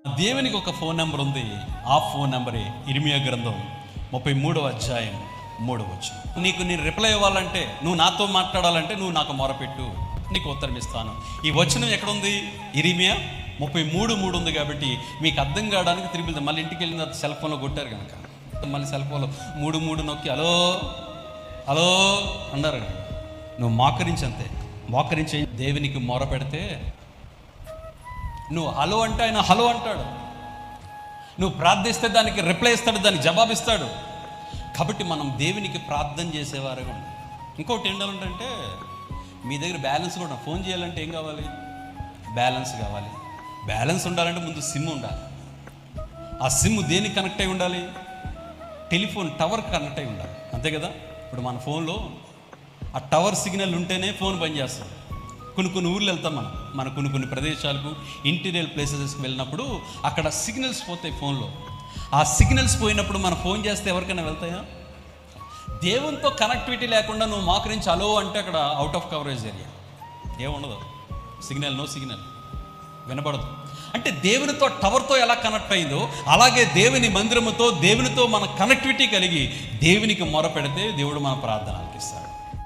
దేవునికి ఒక phone number ఉంది. ఆ ఫోన్ నెంబరే ఇర్మియా గ్రంథం 33వ అధ్యాయం 3వ వచనం. నీకు నేను రిప్లై ఇవ్వాలంటే, నువ్వు నాతో మాట్లాడాలంటే నువ్వు నాకు మొరపెట్టు, నీకు ఉత్తరం ఇస్తాను. ఈ వచనం ఎక్కడుంది? ఇర్మియా 33:3 ఉంది. కాబట్టి మీకు అర్థం కావడానికి తిరిగి మళ్ళీ ఇంటికి వెళ్ళిన తర్వాత సెల్ ఫోన్లో కొట్టారు కనుక మళ్ళీ సెల్ ఫోన్లో 3 నొక్కి హలో హలో అన్నారు. నువ్వు మోకరించంతే, మోకరించి దేవునికి మొర పెడితే నువ్వు హలో అంటే ఆయన హలో అంటాడు. నువ్వు ప్రార్థిస్తే దానికి రిప్లై ఇస్తాడు, దానికి జవాబిస్తాడు. కాబట్టి మనం దేవునికి ప్రార్థన చేసేవారుగా ఉండాలి. ఇంకోటి ఏంటంటే మీ దగ్గర బ్యాలెన్స్ కూడా, ఫోన్ చేయాలంటే ఏం కావాలి? బ్యాలెన్స్ కావాలి. బ్యాలెన్స్ ఉండాలంటే ముందు సిమ్ ఉండాలి. ఆ సిమ్ దేనికి కనెక్ట్ అయి ఉండాలి? టెలిఫోన్ టవర్ కనెక్ట్ అయి ఉండాలి, అంతే కదా. ఇప్పుడు మన ఫోన్లో ఆ టవర్ సిగ్నల్ ఉంటేనే ఫోన్ పనిచేస్తుంది. కొన్ని ఊర్లు వెళ్తాం మన కొన్ని ప్రదేశాలకు, ఇంటీరియర్ ప్లేసెస్కి వెళ్ళినప్పుడు అక్కడ సిగ్నల్స్ పోతాయి ఫోన్లో. ఆ సిగ్నల్స్ పోయినప్పుడు మనం ఫోన్ చేస్తే ఎవరికైనా వెళ్తాయా? దేవునితో కనెక్టివిటీ లేకుండా నువ్వు మోకరించి అలో అంటే అక్కడ అవుట్ ఆఫ్ కవరేజ్ ఏరియా, ఏముండదు, సిగ్నల్, నో సిగ్నల్, వినపడదు. అంటే దేవునితో టవర్తో ఎలా కనెక్ట్ అయిందో అలాగే దేవుని మందిరముతో, దేవునితో మన కనెక్టివిటీ కలిగి దేవునికి మొర పెడితే దేవుడు మన ప్రార్థన ఆలకిస్తాడు.